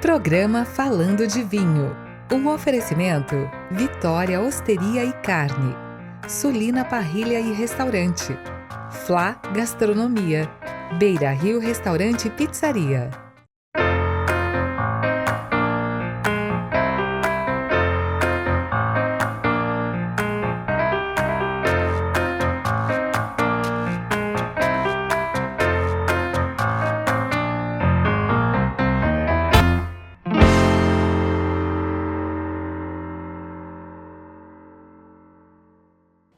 Programa Falando de Vinho. Um oferecimento: Vitória Osteria e Carne, Sulina Parrilha e Restaurante, Flá Gastronomia, Beira Rio Restaurante e Pizzaria.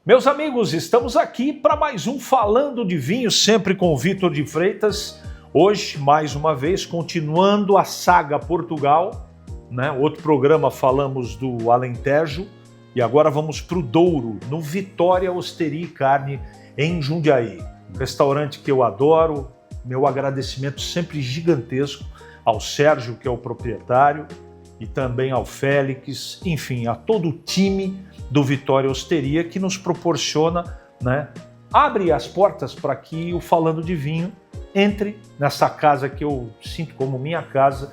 Meus amigos, estamos aqui para mais um Falando de Vinho, sempre com o Vitor de Freitas. Hoje, mais uma vez, continuando a saga Portugal, né? Outro programa falamos do Alentejo e agora vamos para o Douro, no Vitória Osteria e Carne, em Jundiaí. Um restaurante que eu adoro, meu agradecimento sempre gigantesco ao Sérgio, que é o proprietário, e também ao Félix, enfim, a todo o time do Vitória Osteria, que nos proporciona, né, abre as portas para que o Falando de Vinho entre nessa casa que eu sinto como minha casa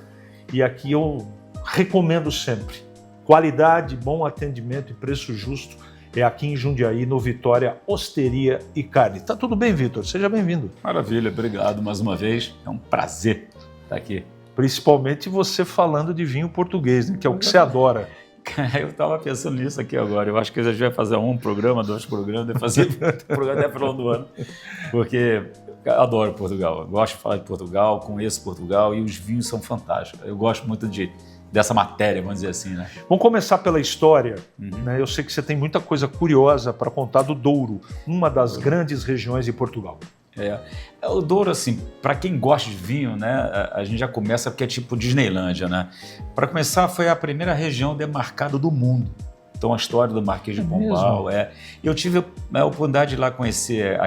e aqui eu recomendo sempre. Qualidade, bom atendimento e preço justo é aqui em Jundiaí, no Vitória Osteria e Carne. Tá tudo bem, Vitor? Seja bem-vindo. Maravilha, obrigado mais uma vez. É um prazer estar aqui. Principalmente você falando de vinho português, né, que é o que você adora. Eu estava pensando nisso aqui agora. Eu acho que a gente vai fazer um programa, 2 programas, vai fazer programa até final do ano. Porque eu adoro Portugal. Eu gosto de falar de Portugal, conheço Portugal e os vinhos são fantásticos. Eu gosto muito dessa matéria, vamos dizer assim, né? Vamos começar pela história. Né? Eu sei que você tem muita coisa curiosa para contar do Douro, uma das grandes regiões de Portugal. O Douro, assim, para quem gosta de vinho, né, a gente já começa porque é tipo Disneylândia, né? Para começar, foi a primeira região demarcada do mundo. Então, a história do Marquês de Pombal. Eu tive a oportunidade de ir lá conhecer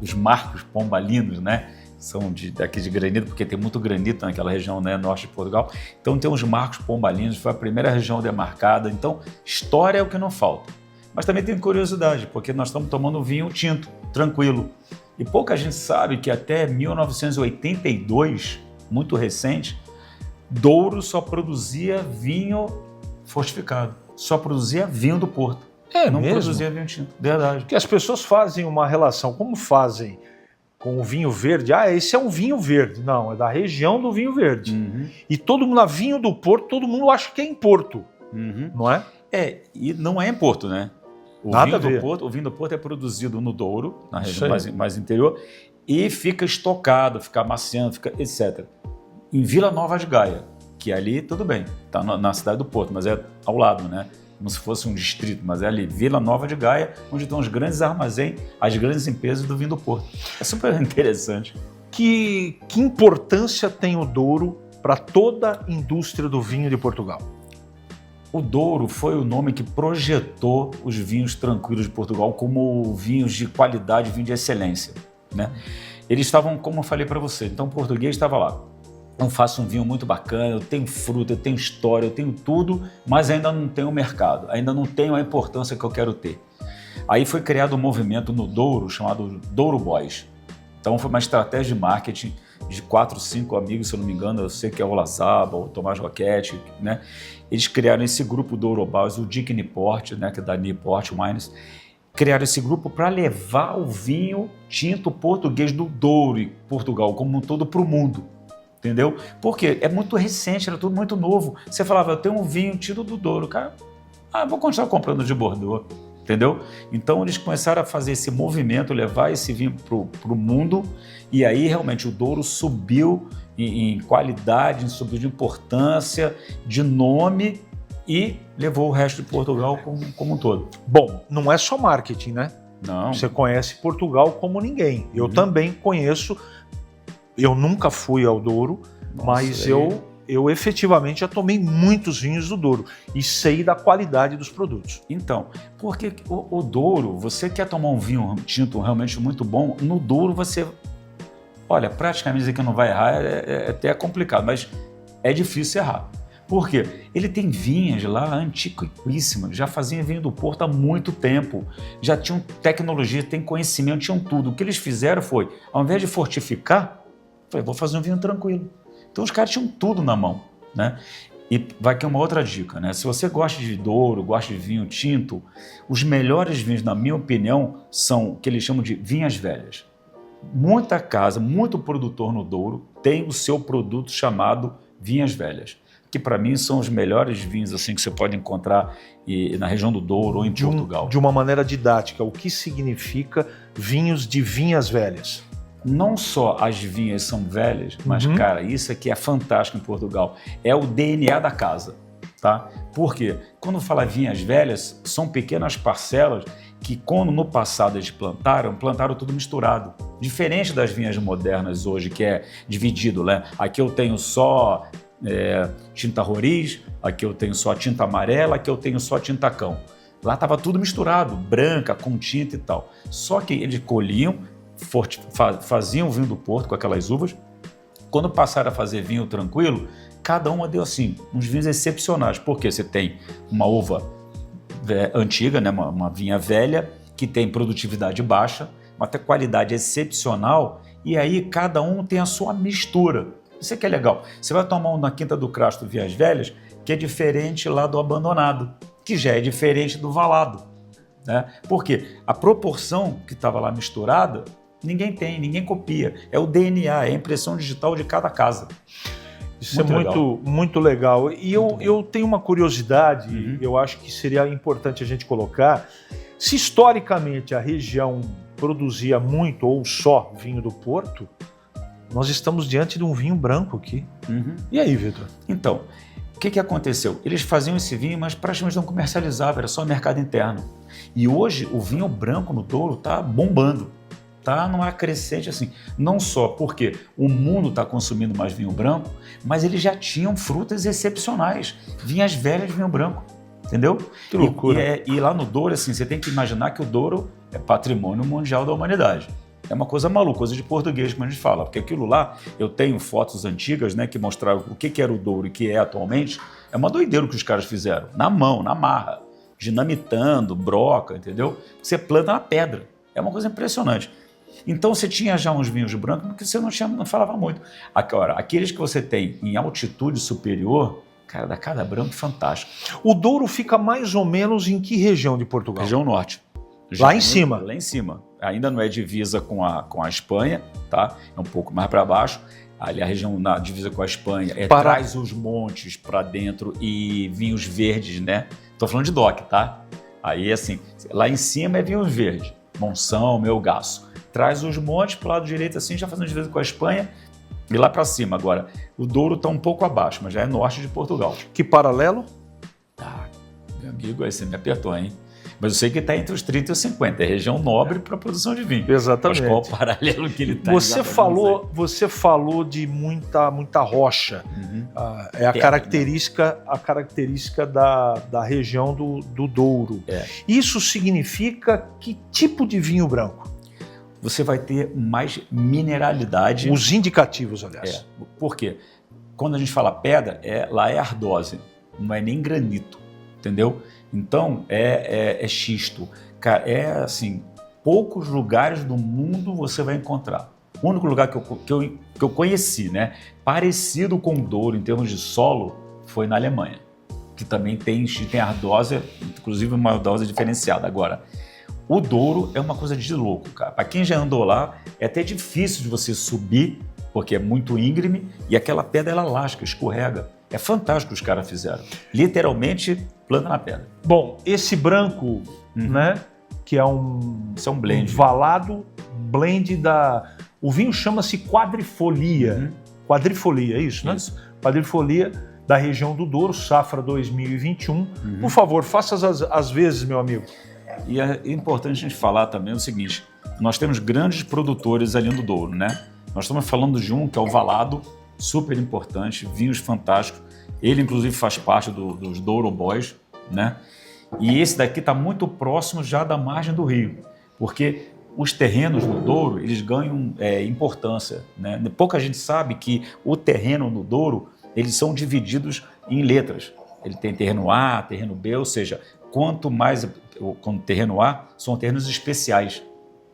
os marcos pombalinos, né? São daqui de granito, porque tem muito granito naquela região, né, norte de Portugal. Então, tem os marcos pombalinos, foi a primeira região demarcada. Então, história é o que não falta. Mas também tem curiosidade, porque nós estamos tomando vinho tinto, tranquilo. E pouca gente sabe que até 1982, muito recente, Douro só produzia vinho fortificado, só produzia vinho do Porto. Não mesmo? Produzia vinho tinto, verdade. Porque as pessoas fazem uma relação, como fazem com o vinho verde? Esse é um vinho verde. Não, é da região do vinho verde. E todo mundo, vinho do Porto, todo mundo acha que é em Porto, não é? E não é em Porto, né? O vinho do Porto é produzido no Douro, na região mais interior, e fica estocado, fica amaciando, etc. Em Vila Nova de Gaia, que ali tudo bem, está na cidade do Porto, mas é ao lado, né? Como se fosse um distrito, mas é ali, Vila Nova de Gaia, onde estão os grandes armazéns, as grandes empresas do vinho do Porto. É super interessante. Que importância tem o Douro para toda a indústria do vinho de Portugal? O Douro foi o nome que projetou os vinhos tranquilos de Portugal como vinhos de qualidade, vinho de excelência, né? Eles estavam, como eu falei para você, então o português estava lá. Eu faço um vinho muito bacana, eu tenho fruta, eu tenho história, eu tenho tudo, mas ainda não tenho mercado, ainda não tenho a importância que eu quero ter. Aí foi criado um movimento no Douro chamado Douro Boys. Então foi uma estratégia de marketing de 4, 5 amigos, se eu não me engano, eu sei que é o Lazaba, o Tomás Roquette, né? Eles criaram esse grupo Douro Boys, o Dick Newport, né, que é da Newport Wines, criaram esse grupo para levar o vinho tinto português do Douro e Portugal como um todo para o mundo, entendeu? Porque é muito recente, era tudo muito novo. Você falava, eu tenho um vinho tinto do Douro, cara, vou continuar comprando de Bordeaux, entendeu? Então eles começaram a fazer esse movimento, levar esse vinho para o mundo, e aí realmente o Douro subiu em qualidade, subiu de importância, de nome e levou o resto de Portugal como um todo. Bom, não é só marketing, né? Não. Você conhece Portugal como ninguém. Eu também conheço, eu nunca fui ao Douro, mas eu efetivamente já tomei muitos vinhos do Douro e sei da qualidade dos produtos. Então, porque o Douro, você quer tomar um vinho tinto realmente muito bom, no Douro você... Olha, praticamente dizer que não vai errar é até complicado, mas é difícil errar. Por quê? Ele tem vinhas lá antiquíssimas, já faziam vinho do Porto há muito tempo, já tinham tecnologia, tem conhecimento, tinham tudo. O que eles fizeram foi, ao invés de fortificar, vou fazer um vinho tranquilo. Então os caras tinham tudo na mão. né? E vai aqui uma outra dica, né? Se você gosta de Douro, gosta de vinho tinto, os melhores vinhos, na minha opinião, são o que eles chamam de vinhas velhas. Muita casa, muito produtor no Douro tem o seu produto chamado vinhas velhas, que para mim são os melhores vinhos assim que você pode encontrar na região do Douro ou em Portugal. De uma maneira didática, o que significa vinhos de vinhas velhas? Não só as vinhas são velhas, mas, cara, isso aqui é fantástico em Portugal. É o DNA da casa, tá? Por quê? Quando fala vinhas velhas, são pequenas parcelas que, quando no passado eles plantaram tudo misturado. Diferente das vinhas modernas hoje, que é dividido, né? Aqui eu tenho só tinta roriz, aqui eu tenho só tinta amarela, aqui eu tenho só tinta cão. Lá estava tudo misturado, branca, com tinta e tal. Só que eles colhiam, faziam o vinho do Porto com aquelas uvas. Quando passaram a fazer vinho tranquilo, cada uma deu assim, uns vinhos excepcionais. Porque você tem uma uva antiga, né, uma vinha velha, que tem produtividade baixa, uma qualidade excepcional, e aí cada um tem a sua mistura. Isso é que é legal. Você vai tomar um na Quinta do Crasto Vinhas Velhas, que é diferente lá do Abandonado, que já é diferente do Valado, né? Porque a proporção que estava lá misturada, ninguém tem, ninguém copia. É o DNA, é a impressão digital de cada casa. Isso é muito legal. E eu tenho uma curiosidade, eu acho que seria importante a gente colocar, se historicamente a região produzia muito ou só vinho do Porto, nós estamos diante de um vinho branco aqui. E aí, Vitor? Então, o que aconteceu? Eles faziam esse vinho, mas praticamente não comercializavam, era só mercado interno. E hoje o vinho branco no Douro está bombando. Está numa crescente assim, não só porque o mundo está consumindo mais vinho branco, mas eles já tinham frutas excepcionais, vinhas velhas de vinho branco, entendeu? Que loucura. E lá no Douro, assim, você tem que imaginar que o Douro é patrimônio mundial da humanidade. É uma coisa maluca, coisa de português, como a gente fala, porque aquilo lá, eu tenho fotos antigas, né, que mostraram o que era o Douro e o que é atualmente, é uma doideira o que os caras fizeram, na mão, na marra, dinamitando, broca, entendeu? Você planta na pedra, é uma coisa impressionante. Então você tinha já uns vinhos brancos porque você não falava muito. Agora, aqueles que você tem em altitude superior, cara, da cada branco fantástico. O Douro fica mais ou menos em que região de Portugal? Região norte. Lá em cima? Lá em cima. Ainda não é divisa com a Espanha, tá? É um pouco mais para baixo. Ali a região na divisa com a Espanha traz os montes para dentro e vinhos verdes, né? Tô falando de DOC, tá? Aí assim, lá em cima é vinhos verdes. Monção, Melgaço. Traz os montes para o lado direito assim, já fazendo divisa com a Espanha e lá para cima. Agora, o Douro está um pouco abaixo, mas já é norte de Portugal. Que paralelo? Ah, meu amigo, aí você me apertou, hein? Mas eu sei que está entre os 30 e os 50, é região nobre para a produção de vinho. Exatamente. Mas qual o paralelo que ele está? Você falou de muita rocha. É a característica da região do Douro. Isso significa que tipo de vinho branco? Você vai ter mais mineralidade. Os indicativos, aliás. Por quê? Quando a gente fala pedra, lá é ardósia, não é nem granito, entendeu? Então, é xisto. Cara, assim, poucos lugares do mundo você vai encontrar. O único lugar que eu conheci, né, parecido com o Douro em termos de solo, foi na Alemanha, que também tem ardósia, inclusive uma ardósia diferenciada. Agora, o Douro é uma coisa de louco, cara. Para quem já andou lá, é até difícil de você subir, porque é muito íngreme, e aquela pedra ela lasca, escorrega. É fantástico o que os caras fizeram. Literalmente, planta na pedra. Bom, esse branco, né, que é isso é um blend. Valado, blend da... O vinho chama-se Quadrifolia. Quadrifolia, é isso, né? Isso. Quadrifolia da região do Douro, safra 2021. Por favor, faça as vezes, meu amigo. E é importante a gente falar também o seguinte, nós temos grandes produtores ali no Douro, né? Nós estamos falando de um que é o Valado, super importante, vinhos fantásticos. Ele, inclusive, faz parte dos Douro Boys, né? E esse daqui está muito próximo já da margem do rio, porque os terrenos no Douro, eles ganham importância, né? Pouca gente sabe que o terreno no Douro, eles são divididos em letras. Ele tem terreno A, terreno B, ou seja, quanto mais com terreno A, são terrenos especiais,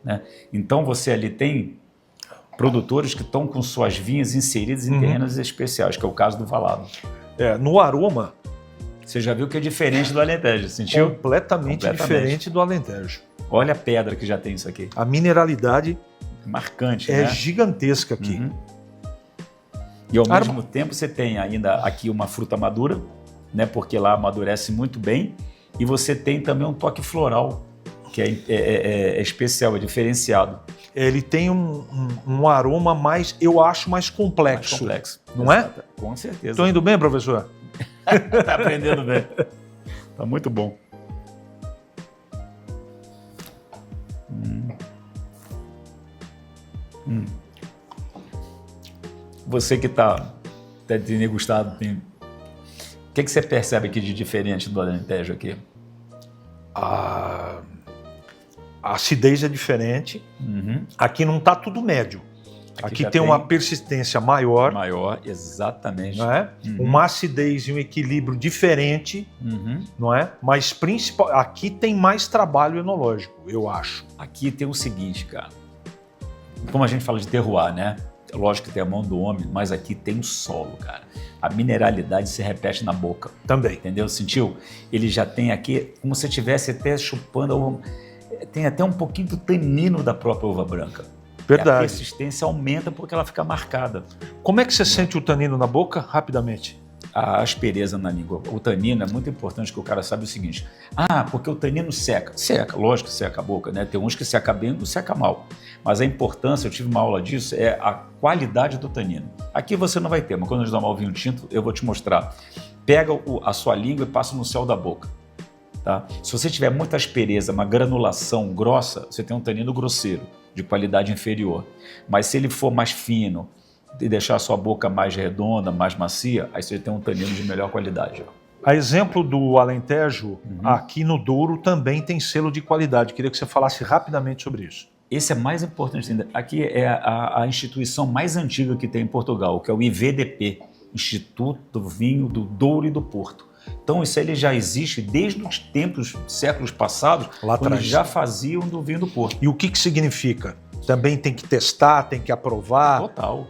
né? Então você ali tem produtores que estão com suas vinhas inseridas em terrenos especiais, que é o caso do Valado. No aroma... Você já viu que é diferente do Alentejo, sentiu? Completamente diferente do Alentejo. Olha a pedra que já tem isso aqui. A mineralidade marcante, é né? gigantesca aqui. Uhum. E ao mesmo tempo você tem ainda aqui uma fruta madura, né? Porque lá amadurece muito bem. E você tem também um toque floral, que é especial, é diferenciado. Ele tem um aroma mais, eu acho, mais complexo. Mais complexo. Não Exato. é? Com certeza. Estou indo bem, professor? Tá aprendendo bem. Tá muito bom. Você que tá degustado, o que você percebe aqui de diferente do Alentejo aqui? A acidez é diferente. Uhum. Aqui não está tudo médio. Aqui já tem uma persistência maior. Maior, exatamente. Não é? Uhum. Uma acidez e um equilíbrio diferente, Uhum. não é? Mas aqui tem mais trabalho enológico, eu acho. Aqui tem o seguinte, cara. Como a gente fala de terroir, né? Lógico que tem a mão do homem, mas aqui tem o solo, cara. A mineralidade se repete na boca. Também. Entendeu? Sentiu? Ele já tem aqui, como se estivesse até chupando, tem até um pouquinho do tanino da própria uva branca. Verdade. E a persistência aumenta porque ela fica marcada. Como é que você sente o tanino na boca? Rapidamente. A aspereza na língua. O tanino é muito importante que o cara saiba o seguinte. Porque o tanino seca. Seca, lógico que seca a boca, né? Tem uns que seca bem e outros seca mal. Mas a importância, eu tive uma aula disso, é a qualidade do tanino. Aqui você não vai ter, mas quando a gente tomar o vinho tinto, eu vou te mostrar. Pega a sua língua e passa no céu da boca. Tá? Se você tiver muita aspereza, uma granulação grossa, você tem um tanino grosseiro, de qualidade inferior. Mas se ele for mais fino e deixar a sua boca mais redonda, mais macia, aí você tem um tanino de melhor qualidade. A exemplo do Alentejo, aqui no Douro também tem selo de qualidade. Queria que você falasse rapidamente sobre isso. Esse é mais importante ainda. Aqui é a instituição mais antiga que tem em Portugal, que é o IVDP, Instituto do Vinho do Douro e do Porto. Então isso aí ele já existe desde os tempos, séculos passados, lá quando atrás eles já faziam do vinho do Porto. E o que significa? Também tem que testar, tem que aprovar? Total.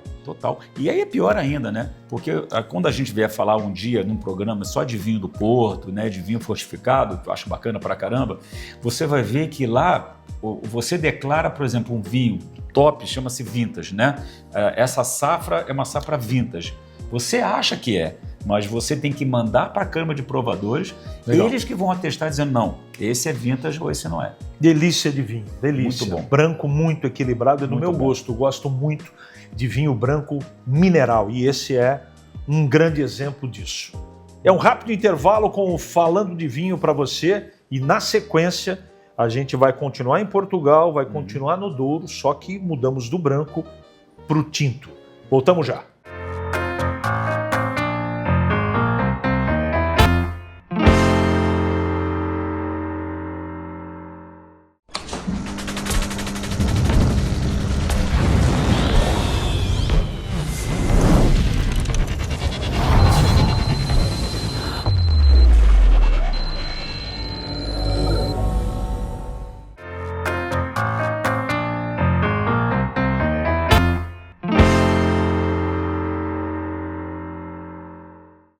E aí é pior ainda, né? Porque quando a gente vier falar um dia num programa só de vinho do Porto, né, de vinho fortificado, que eu acho bacana pra caramba, você vai ver que lá você declara, por exemplo, um vinho top, chama-se vintage, né? Essa safra é uma safra vintage. Você acha que é, mas você tem que mandar para a Câmara de Provadores, eles que vão atestar dizendo, não, esse é vintage ou esse não é. Delícia de vinho, delícia. Muito bom. Branco muito equilibrado, é do meu gosto. Gosto muito de vinho branco mineral e esse é um grande exemplo disso. É um rápido intervalo com o Falando de Vinho para você e na sequência a gente vai continuar em Portugal, vai continuar no Douro, só que mudamos do branco para o tinto. Voltamos já.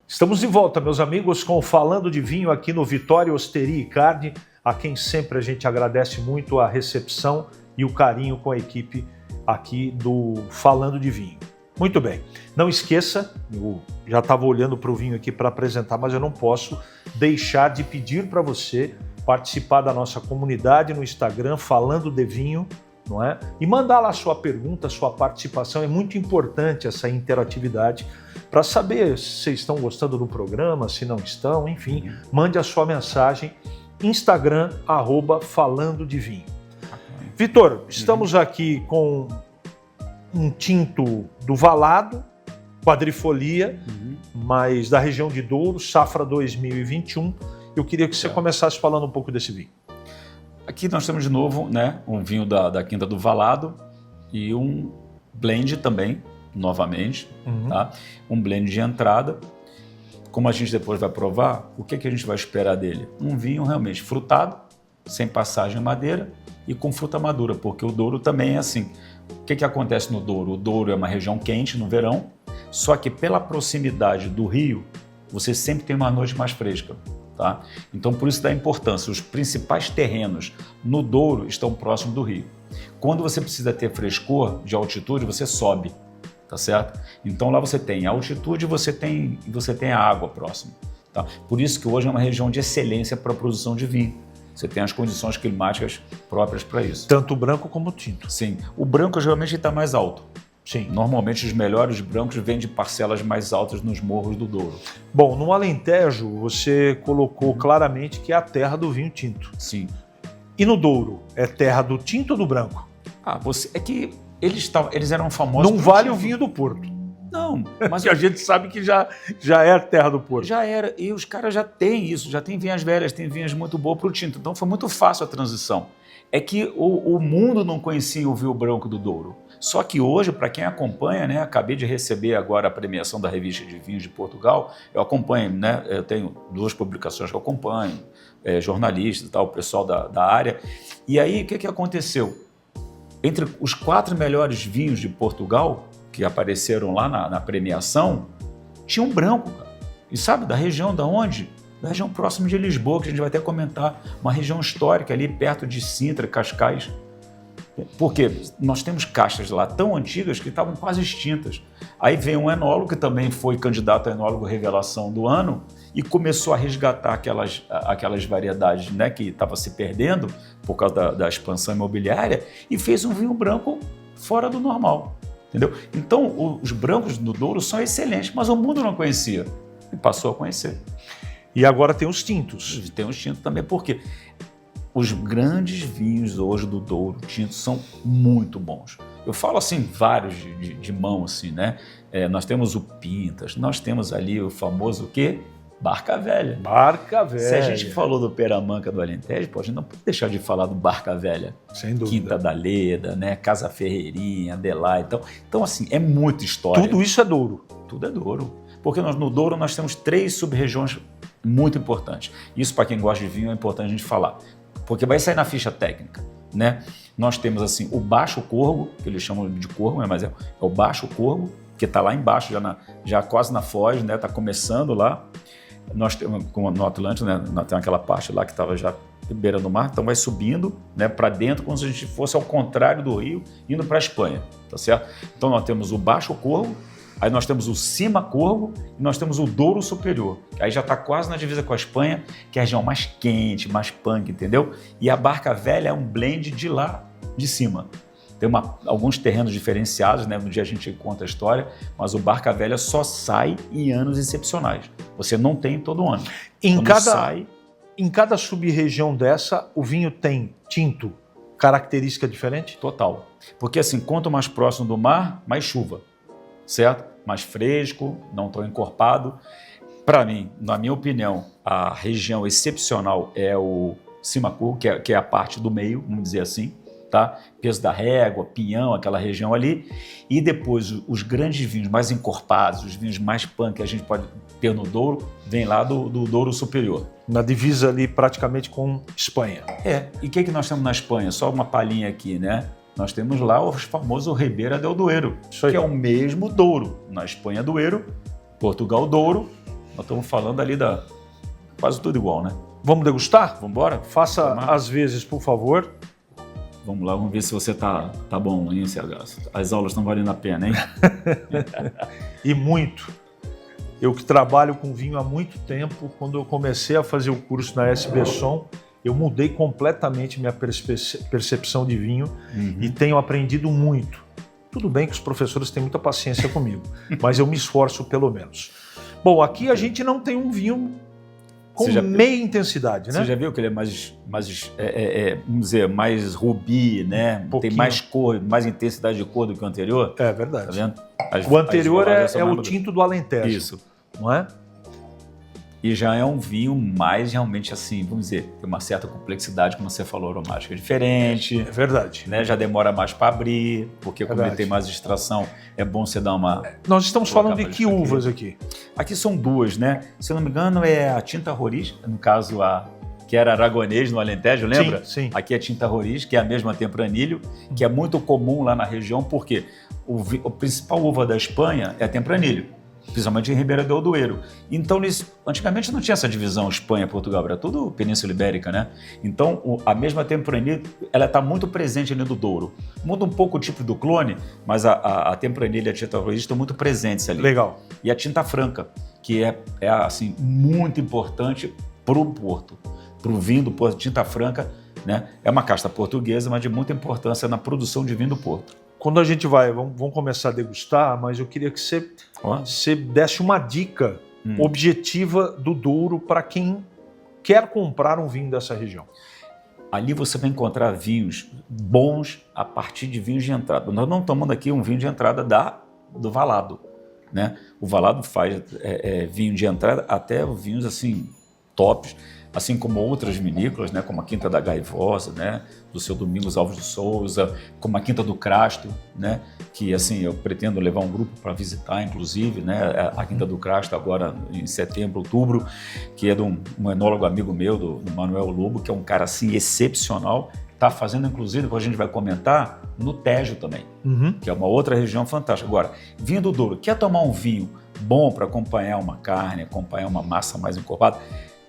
Estamos de volta, meus amigos, com o Falando de Vinho aqui no Vitória Osteria e Carne, a quem sempre a gente agradece muito a recepção e o carinho com a equipe aqui do Falando de Vinho. Muito bem, não esqueça, eu já estava olhando para o vinho aqui para apresentar, mas eu não posso deixar de pedir para você participar da nossa comunidade no Instagram, Falando de Vinho, não é? E mandar lá sua pergunta, sua participação, é muito importante essa interatividade para saber se vocês estão gostando do programa, se não estão, enfim, mande a sua mensagem, Instagram, @Falando de Vinho. Vitor, estamos aqui com um tinto do Valado, quadrifolia, mas da região de Douro, safra 2021. Eu queria que você começasse falando um pouco desse vinho. Aqui nós temos de novo, né, um vinho da Quinta do Valado e um blend também, novamente, tá? Um blend de entrada. Como a gente depois vai provar, o que a gente vai esperar dele? Um vinho realmente frutado, sem passagem em madeira e com fruta madura, porque o Douro também é assim. O que acontece no Douro? O Douro é uma região quente no verão, só que pela proximidade do rio, você sempre tem uma noite mais fresca. Tá? Então, por isso dá importância. Os principais terrenos no Douro estão próximos do rio. Quando você precisa ter frescor de altitude, você sobe, tá certo? Então, lá você tem altitude e você tem a água próxima. Tá? Por isso que hoje é uma região de excelência para a produção de vinho. Você tem as condições climáticas próprias para isso. Tanto o branco como o tinto. Sim. O branco geralmente está mais alto. Sim. Normalmente os melhores brancos vêm de parcelas mais altas nos morros do Douro. Bom, no Alentejo você colocou claramente que é a terra do vinho tinto. Sim. E no Douro, é terra do tinto ou do branco? É que eles eram famosos... Não vale o vinho do Porto. Não, mas a gente sabe que já é a terra do Porto. Já era, e os caras já têm isso, já tem vinhas velhas, tem vinhas muito boas para o tinto. Então foi muito fácil a transição. É que o mundo não conhecia o vinho branco do Douro. Só que hoje, para quem acompanha, né, acabei de receber agora a premiação da Revista de Vinhos de Portugal, eu acompanho, né, eu tenho 2 publicações que eu acompanho, jornalistas e tal, o pessoal da área. E aí, o que aconteceu? Entre os 4 melhores vinhos de Portugal, que apareceram lá na premiação, tinha um branco, cara. E sabe, da região da onde? Da região próxima de Lisboa, que a gente vai até comentar, uma região histórica ali perto de Sintra, Cascais. Porque nós temos castas lá tão antigas que estavam quase extintas. Aí veio um enólogo, que também foi candidato a enólogo revelação do ano, e começou a resgatar aquelas variedades, né, que estavam se perdendo por causa da expansão imobiliária, e fez um vinho branco fora do normal. Entendeu? Então, os brancos do Douro são excelentes, mas o mundo não conhecia e passou a conhecer. E agora tem os tintos. Tem os tintos também, porque os grandes vinhos hoje do Douro, tintos, são muito bons. Eu falo assim, vários de mão, assim, né? Nós temos o Pintas, nós temos ali o famoso o quê? Barca Velha. Barca Velha. Se a gente falou do Peramanca do Alentejo, pô, a gente não pode deixar de falar do Barca Velha. Sem dúvida. Quinta da Leda, né? Casa Ferreirinha, Adelaide. Então, assim, é muita história. Tudo isso é Douro. Tudo é Douro. Porque no Douro nós temos 3 sub-regiões muito importantes. Isso, para quem gosta de vinho, é importante a gente falar. Porque vai sair na ficha técnica, né? Nós temos, assim, o Baixo Corgo, que eles chamam de Corgo, né? Mas é o Baixo Corgo, que está lá embaixo, já quase na foz, né? Está começando lá. Nós temos, como no Atlântico, né, tem aquela parte lá que estava já beira do mar, então vai subindo, né, para dentro, como se a gente fosse ao contrário do rio, indo para a Espanha, tá certo? Então nós temos o Baixo Corgo, aí nós temos o Cima Corgo e nós temos o Douro Superior, que aí já está quase na divisa com a Espanha, que é a região mais quente, mais punk, entendeu? E a Barca Velha é um blend de lá de cima. Tem alguns terrenos diferenciados, né? No dia a gente conta a história, mas o Barca Velha só sai em anos excepcionais. Você não tem todo ano. Em cada sub-região dessa, o vinho tem tinto, característica diferente? Total. Porque assim, quanto mais próximo do mar, mais chuva, certo? Mais fresco, não tão encorpado. Para mim, na minha opinião, a região excepcional é o Cimacurgo, que é a parte do meio, vamos dizer assim. Tá? Peso da Régua, Pinhão, aquela região ali, e depois os grandes vinhos mais encorpados, os vinhos mais punk que a gente pode ter no Douro, vem lá do Douro Superior. Na divisa ali praticamente com Espanha. E o que nós temos na Espanha? Só uma palhinha aqui, né? Nós temos lá o famoso Ribeira del Duero, que é o mesmo Douro. Na Espanha, Duero, Portugal, Douro, nós estamos falando ali quase tudo igual, né? Vamos degustar? Vamos embora? Faça as vezes, por favor. Vamos lá, vamos ver se você tá bom, hein, CH? As aulas estão valendo a pena, hein? E muito. Eu que trabalho com vinho há muito tempo, quando eu comecei a fazer o curso na SB Som, eu mudei completamente minha percepção de vinho e tenho aprendido muito. Tudo bem que os professores têm muita paciência comigo, mas eu me esforço pelo menos. Bom, aqui a gente não tem um vinho com meia intensidade, né? Você já viu que ele é mais vamos dizer, mais rubi, né? Tem mais cor, mais intensidade de cor do que o anterior? É verdade. Tá vendo? O anterior é o tinto do Alentejo. Isso. Não é? E já é um vinho mais realmente assim, vamos dizer, tem uma certa complexidade, como você falou, aromática diferente. É verdade. Né? Já demora mais para abrir, porque como ele tem mais extração, é bom você dar uma... Nós estamos falando de que uvas aqui? Aqui são 2, né? Se eu não me engano, é a Tinta Roriz, no caso que era aragonês no Alentejo, lembra? Sim. Aqui é Tinta Roriz, que é a mesma Tempranilho, que é muito comum lá na região, porque a principal uva da Espanha é a Tempranilho. principalmente em Ribeira del Duero. Então, antigamente não tinha essa divisão Espanha, Portugal, era tudo Península Ibérica, né? Então, a mesma Tempranillo, ela está muito presente ali no Douro. Muda um pouco o tipo do clone, mas a Tempranillo e a Tinta Roriz estão muito presentes ali. Legal. E a Tinta Franca, que é assim, muito importante para o Porto, para o vinho do Porto. Tinta Franca, né? É uma casta portuguesa, mas de muita importância na produção de vinho do Porto. Quando a gente vamos começar a degustar, mas eu queria que você desse uma dica objetiva do Douro para quem quer comprar um vinho dessa região. Ali você vai encontrar vinhos bons a partir de vinhos de entrada. Nós não estamos tomando aqui um vinho de entrada do Valado, né? O Valado faz vinho de entrada até vinhos assim tops, assim como outras vinícolas, né, como a Quinta da Gaivosa, né, do seu Domingos Alves de Souza, como a Quinta do Crasto, né, que assim eu pretendo levar um grupo para visitar, inclusive, né, a Quinta do Crasto agora em setembro, outubro, que é de um enólogo amigo meu, do Manuel Lobo, que é um cara assim excepcional, está fazendo inclusive, como a gente vai comentar, no Tejo também, que é uma outra região fantástica. Agora, vinho do Douro, quer tomar um vinho bom para acompanhar uma carne, acompanhar uma massa mais encorpada,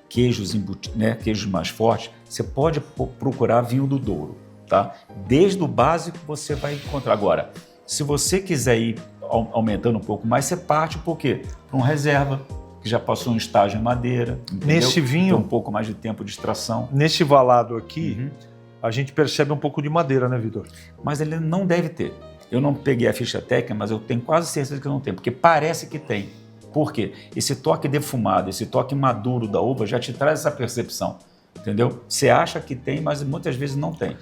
queijos embutidos, né, queijos mais fortes, você pode procurar vinho do Douro, tá? Desde o básico você vai encontrar. Agora, se você quiser ir aumentando um pouco mais, você parte por quê? Para um reserva, que já passou um estágio em madeira, entendeu? Nesse vinho, tem um pouco mais de tempo de extração. Nesse Valado aqui, a gente percebe um pouco de madeira, né, Vitor? Mas ele não deve ter. Eu não peguei a ficha técnica, mas eu tenho quase certeza que não tem, porque parece que tem. Por quê? Esse toque defumado, esse toque maduro da uva já te traz essa percepção, entendeu? Você acha que tem, mas muitas vezes não tem.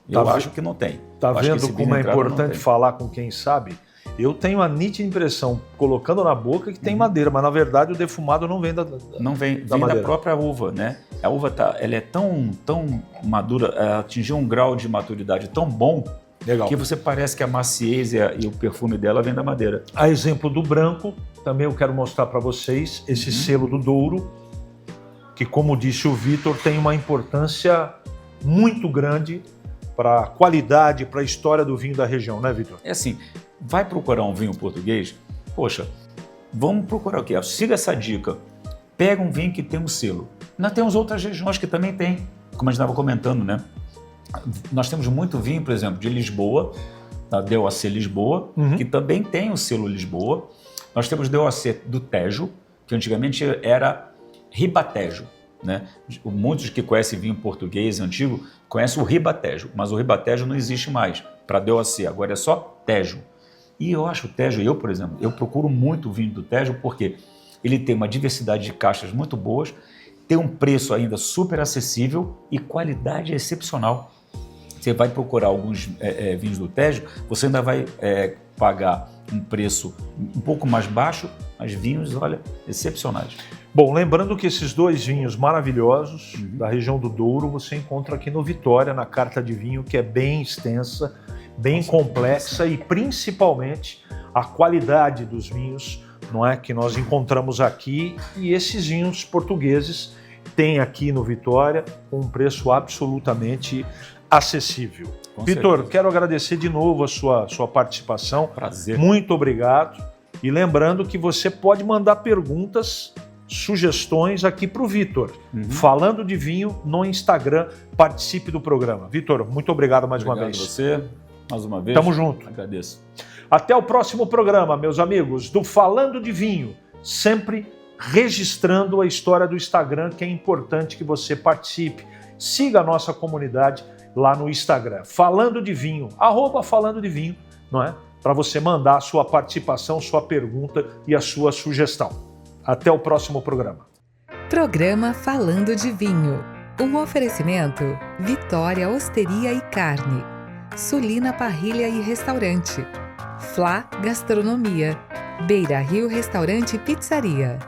Eu acho que não tem. Tá vendo como é importante falar com quem sabe? Eu tenho a nítida impressão, colocando na boca, que tem madeira, mas na verdade o defumado não vem da própria uva, né? A uva ela é tão madura, ela atingiu um grau de maturidade tão bom, legal, que você parece que a maciez e o perfume dela vem da madeira. A exemplo do branco, também eu quero mostrar para vocês esse selo do Douro, que, como disse o Vitor, tem uma importância muito grande para a qualidade, para a história do vinho da região, né, Vitor? É assim, vai procurar um vinho português, poxa, vamos procurar o quê? Siga essa dica, pega um vinho que tem um selo. Nós temos outras regiões que também tem, como a gente estava comentando, né? Nós temos muito vinho, por exemplo, de Lisboa, da DOAC Lisboa, que também tem o selo Lisboa. Nós temos DOAC do Tejo, que antigamente era Ribatejo, né? Muitos que conhecem vinho português antigo conhecem o Ribatejo, mas o Ribatejo não existe mais para DOAC, agora é só Tejo. E eu acho o Tejo, por exemplo, eu procuro muito o vinho do Tejo porque ele tem uma diversidade de castas muito boas, tem um preço ainda super acessível e qualidade excepcional. Você vai procurar alguns vinhos do Tejo, você ainda vai pagar um preço um pouco mais baixo, mas vinhos, olha, excepcionais. Bom, lembrando que esses dois vinhos maravilhosos da região do Douro você encontra aqui no Vitória, na carta de vinho, que é bem extensa, bem complexa e principalmente a qualidade dos vinhos, não é, que nós encontramos aqui, e esses vinhos portugueses tem aqui no Vitória com um preço absolutamente acessível. Vitor, quero agradecer de novo a sua participação. Prazer. Muito obrigado. E lembrando que você pode mandar perguntas, sugestões aqui para o Vitor. Falando de Vinho no Instagram, participe do programa. Vitor, muito obrigado mais uma vez. Você, mais uma vez. Tamo junto. Agradeço. Até o próximo programa, meus amigos, do Falando de Vinho. Sempre registrando a história do Instagram, que é importante que você participe. Siga a nossa comunidade lá no Instagram, Falando de Vinho, @Falando de Vinho, não é? Para você mandar a sua participação, sua pergunta e a sua sugestão. Até o próximo programa. Programa Falando de Vinho. Um oferecimento Vitória Osteria e Carne, Sulina Parrilha e Restaurante, Flá Gastronomia, Beira Rio Restaurante e Pizzaria.